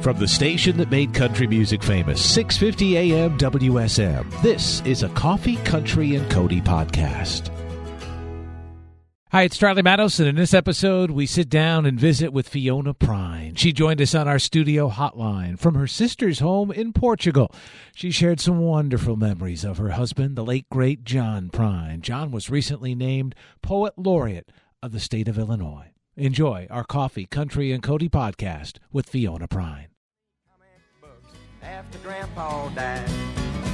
From the station that made country music famous, 650 AM WSM, this is a Coffee, Country, and Cody podcast. Hi, it's Charlie Matos, and in this episode, we sit down and visit with Fiona Prine. She joined us on our studio hotline from her sister's home in Portugal. She shared some wonderful memories of her husband, the late, great John Prine. John was recently named Poet Laureate of the state of Illinois. Enjoy our Coffee, Country, and Cody podcast with Fiona Prine. After Grandpa died,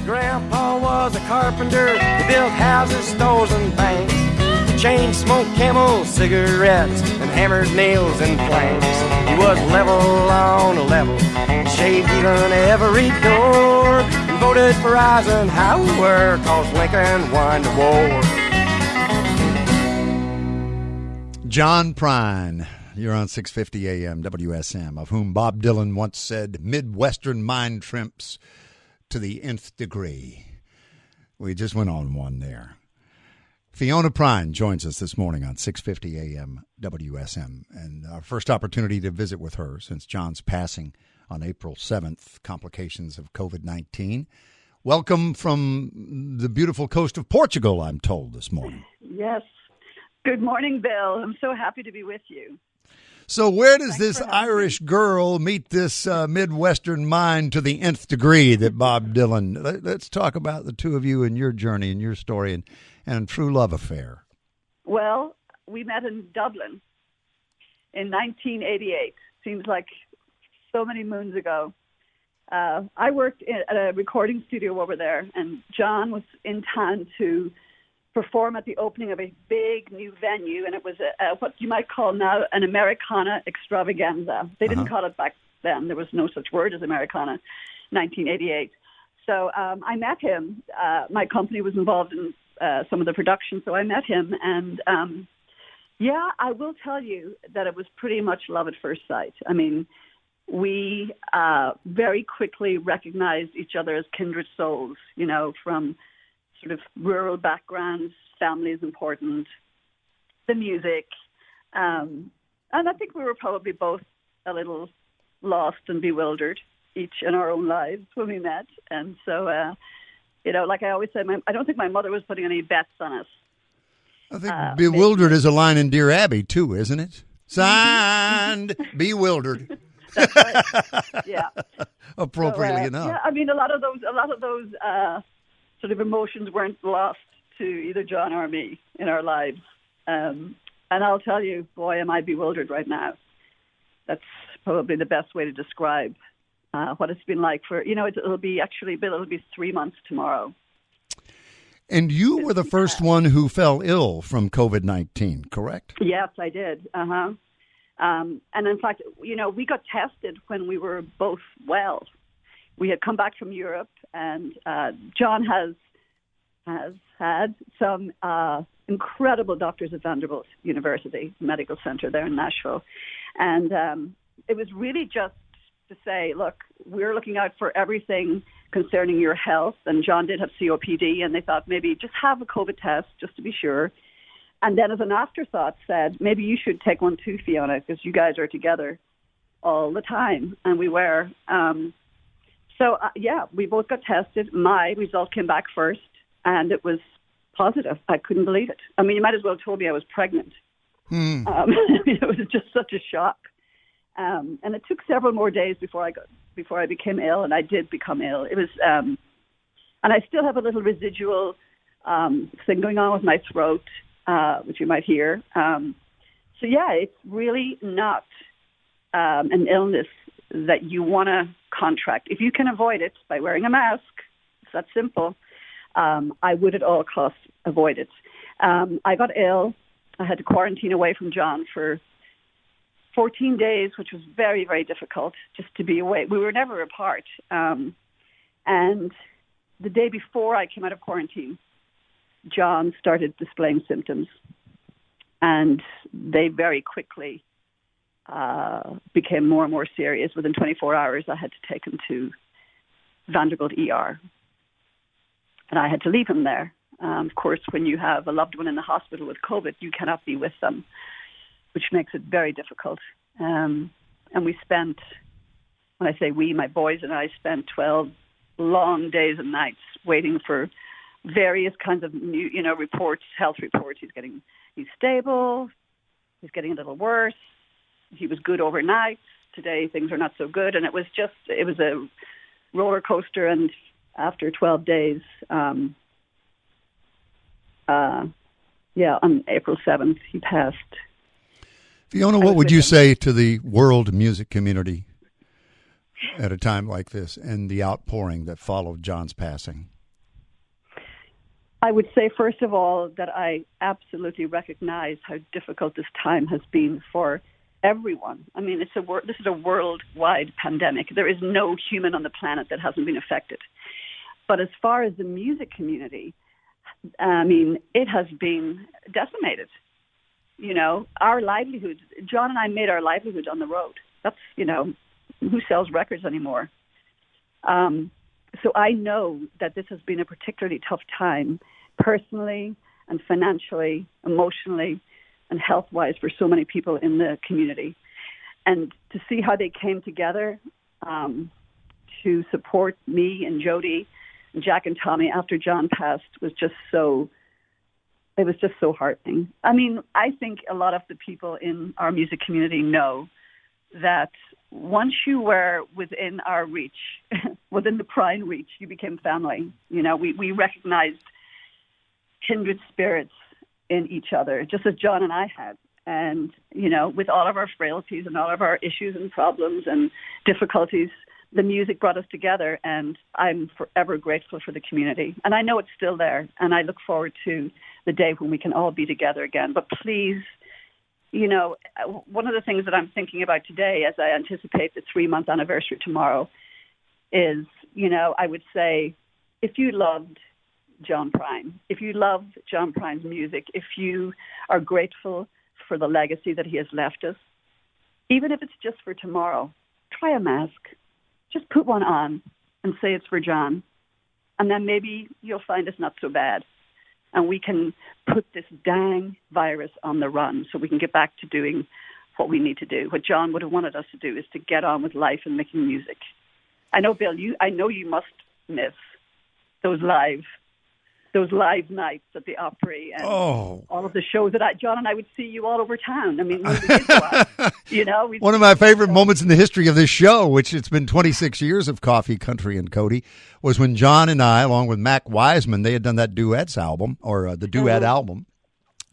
Grandpa was a carpenter. He built houses, stores, and banks. Chain smoked Camel cigarettes and hammered nails and planks. He was level on a level, shaved even every door, and voted for Eisenhower 'cause Lincoln won the war. John Prine, you're on 650 AM WSM, of whom Bob Dylan once said, Midwestern mind trips to the nth degree. We just went on one there. Fiona Prine joins us this morning on 650 AM WSM, and our first opportunity to visit with her since John's passing on April 7th, complications of COVID-19. Welcome from the beautiful coast of Portugal, I'm told, this morning. Yes. Good morning, Bill. I'm so happy to be with you. So where does this Irish girl meet this Midwestern mind to the nth degree that Bob Dylan? Let's talk about the two of you and your journey and your story and true love affair. Well, we met in Dublin in 1988. Seems like so many moons ago. I worked at a recording studio over there, and John was in town to perform at the opening of a big new venue, and it was what you might call now an Americana extravaganza. They didn't call it back then. There was no such word as Americana, 1988. So I met him. My company was involved in some of the production, so I met him. And, I will tell you that it was pretty much love at first sight. I mean, we very quickly recognized each other as kindred souls, you know, from sort of rural backgrounds. Family is important, the music. And I think we were probably both a little lost and bewildered, each in our own lives when we met. And so, like I always say, I don't think my mother was putting any bets on us. I think bewildered is a line in Dear Abby, too, isn't it? Signed, bewildered. That's right. Yeah. Appropriately enough. Yeah, I mean, a lot of those sort of emotions weren't lost to either John or me in our lives. And I'll tell you, boy, am I bewildered right now. That's probably the best way to describe what it's been like for, it'll be 3 months tomorrow. And you were the first one who fell ill from COVID-19, correct? Yes, I did. And in fact, we got tested when we were both well. We had come back from Europe, and John has had some incredible doctors at Vanderbilt University Medical Center there in Nashville. And it was really just to say, look, we're looking out for everything concerning your health. And John did have COPD, and they thought maybe just have a COVID test just to be sure. And then as an afterthought said, maybe you should take one too, Fiona, because you guys are together all the time. And we were. So, we both got tested. My result came back first, and it was positive. I couldn't believe it. I mean, you might as well have told me I was pregnant. It was just such a shock. And it took several more days before I became ill, and I did become ill. It was, and I still have a little residual thing going on with my throat, which you might hear. It's really not an illness that you want to contract. If you can avoid it by wearing a mask, it's that simple. I would at all costs avoid it. I got ill. I had to quarantine away from John for 14 days, which was very, very difficult just to be away. We were never apart. And the day before I came out of quarantine, John started displaying symptoms. And they very quickly became more and more serious. Within 24 hours, I had to take him to Vanderbilt ER. And I had to leave him there. Of course, when you have a loved one in the hospital with COVID, you cannot be with them, which makes it very difficult. And we spent, when I say we, my boys and I spent 12 long days and nights waiting for various kinds of new, reports, health reports. He's stable. He's getting a little worse. He was good overnight. Today things are not so good. And it was a roller coaster. And after 12 days, on April 7th, he passed. Fiona, what would you say to the world music community at a time like this and the outpouring that followed John's passing? I would say, first of all, that I absolutely recognize how difficult this time has been for everyone. I mean, this is a worldwide pandemic. There is no human on the planet that hasn't been affected. But as far as the music community, I mean, it has been decimated. Our livelihood, John and I made our livelihood on the road. That's, who sells records anymore? So I know that this has been a particularly tough time personally and financially, emotionally, and health-wise for so many people in the community. And to see how they came together to support me and Jody and Jack and Tommy after John passed was just so heartening. I mean, I think a lot of the people in our music community know that once you were within our reach, within the Prine reach, you became family. We recognized kindred spirits in each other, just as John and I had. And, with all of our frailties and all of our issues and problems and difficulties, the music brought us together, and I'm forever grateful for the community. And I know it's still there, and I look forward to the day when we can all be together again. But please, one of the things that I'm thinking about today as I anticipate the 3-month anniversary tomorrow is, I would say, if you loved John Prine, if you love John Prine's music, if you are grateful for the legacy that he has left us, even if it's just for tomorrow, try a mask. Just put one on and say it's for John. And then maybe you'll find it's not so bad. And we can put this dang virus on the run so we can get back to doing what we need to do. What John would have wanted us to do is to get on with life and making music. I know, Bill, I know you must miss those live nights at the Opry and all of the shows that John and I would see you all over town. I mean, when we did go out, one of my favorite moments in the history of this show, which it's been 26 years of Coffee, Country, and Cody, was when John and I, along with Mac Wiseman, they had done that duets album or the duet album.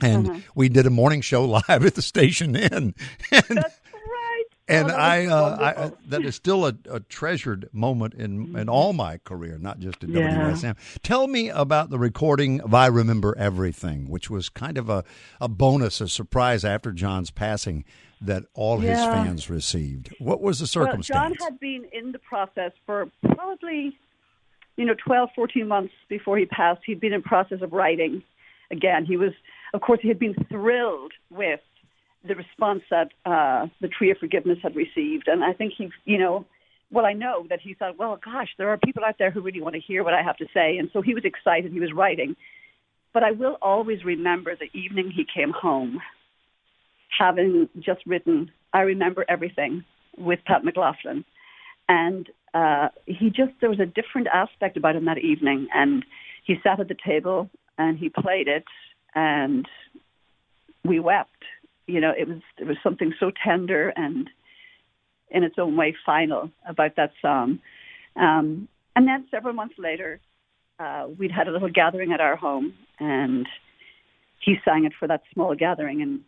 And we did a morning show live at the Station Inn. That's right. And I that is still a treasured moment in all my career, not just in WSM. Tell me about the recording of I Remember Everything, which was kind of a bonus, a surprise after John's passing that all his fans received. What was the circumstance? Well, John had been in the process for probably, 12, 14 months before he passed. He'd been in process of writing. Again, he had been thrilled with the response that the Tree of Forgiveness had received. And I think I know that he thought, well, gosh, there are people out there who really want to hear what I have to say. And so he was excited. He was writing. But I will always remember the evening he came home, having just written I Remember Everything with Pat McLaughlin. And there was a different aspect about him that evening. And he sat at the table and he played it and we wept. There was something so tender and in its own way final about that song. And then several months later, we'd had a little gathering at our home and he sang it for that small gathering. And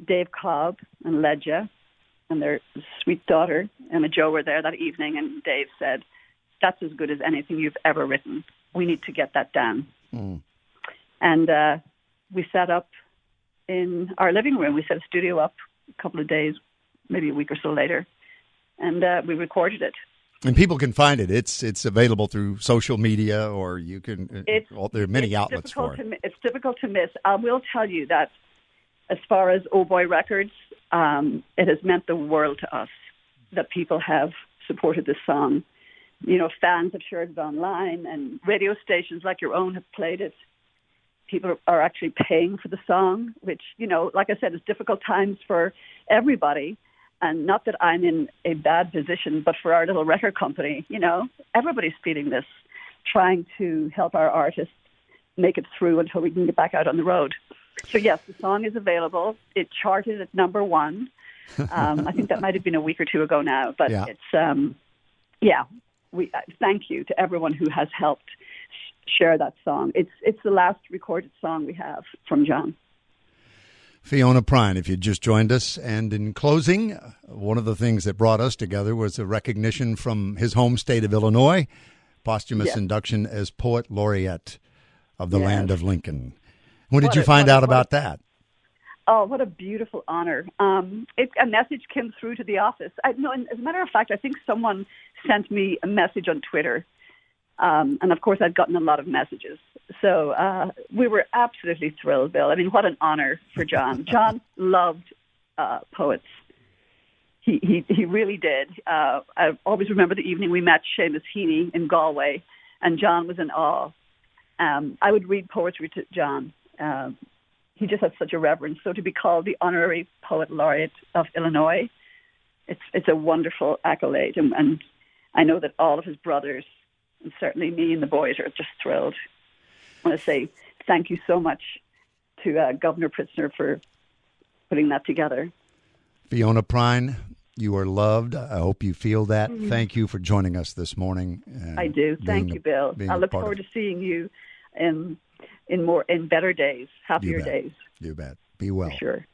Dave Cobb and Ledja and their sweet daughter, Emma Jo, were there that evening. And Dave said, that's as good as anything you've ever written. We need to get that down. And we sat up in our living room. We set a studio up a couple of days, maybe a week or so later, and we recorded it. And people can find it. It's available through social media, or you can. There are many outlets for it. It's difficult to miss. I will tell you that as far as Oh Boy Records, it has meant the world to us that people have supported this song. Fans have shared it online, and radio stations like your own have played it. People are actually paying for the song, which, like I said, is difficult times for everybody. And not that I'm in a bad position, but for our little record company, everybody's feeling this, trying to help our artists make it through until we can get back out on the road. So yes, the song is available. It charted at number 1. I think that might have been a week or two ago now, but it's, we thank you to everyone who has helped share that song. It's the last recorded song we have from John. Fiona Prine, if you just joined us. And in closing, one of the things that brought us together was a recognition from his home state of Illinois, posthumous induction as Poet Laureate of the land of Lincoln. When did you find out about that? Oh, what a beautiful honor. A message came through to the office. As a matter of fact, I think someone sent me a message on Twitter. And, of course, I'd gotten a lot of messages. So we were absolutely thrilled, Bill. I mean, what an honor for John. John loved poets. He really did. I always remember the evening we met Seamus Heaney in Galway, and John was in awe. I would read poetry to John. He just had such a reverence. So to be called the Honorary Poet Laureate of Illinois, it's a wonderful accolade. And I know that all of his brothers, and certainly me and the boys, are just thrilled. I want to say thank you so much to Governor Pritzker for putting that together. Fiona Prine, you are loved. I hope you feel that. Mm-hmm. Thank you for joining us this morning. I do. Thank you, Bill. I look forward to seeing you in better days, happier days. You bet. Be well. For sure.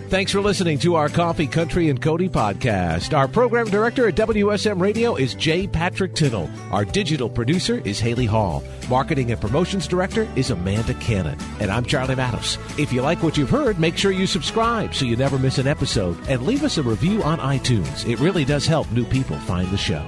Thanks for listening to our Coffee, Country, and Cody podcast. Our program director at WSM Radio is J. Patrick Tittle. Our digital producer is Haley Hall. Marketing and promotions director is Amanda Cannon. And I'm Charlie Matos. If you like what you've heard, make sure you subscribe so you never miss an episode. And leave us a review on iTunes. It really does help new people find the show.